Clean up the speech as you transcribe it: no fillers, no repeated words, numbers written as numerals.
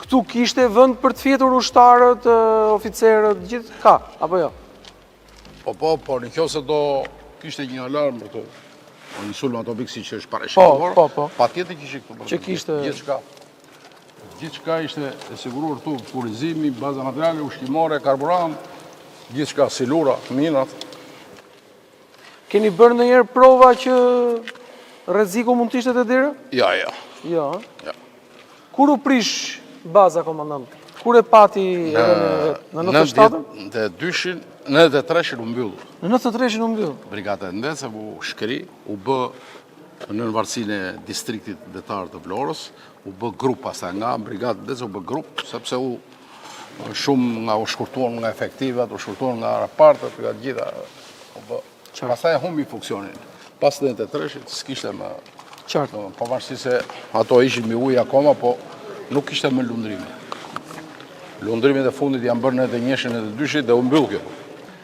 Këtu kishte vend për të fjetur ushtarët, oficerët, gjithë ka, apo jo? Po, në kjo se do kishte një alarm për to. Një sulm atomik si që është parashikuar. Po. Pa tjetër kishte këtu. Që kishte... Gjithçka ishte e siguruar këtu, furnizimi, baza materiale, ushqimore, karburant, gjithçka, silura, minat. Keni bërë ndonjëherë prova që rreziku mund të ishte te dera? Ja. Kur u prish baza, komandant? Kur e pati në 97-ën? Në 93-shin u mbyll. Në 93-shin u mbyll. Brigata e Ndecë u shkri, u bë në varësinë e distriktit detar të Vlorës, u bë grup pastaj nga Brigata e Ndecë u bë grup, sepse shumë nga u shkurtuan nga efektivat, u shkurtuan nga raportet, nga gjitha u bë. Pastaj humbi funksionin. Pas 93-shit s'kishte më. Qartë. Pavarësisht se ato ishin me ujë akoma, po nuk kishte më lundrime. Lundrimet e fundit janë bërë në 91-shin e 92-shit dhe u mbyll kjo.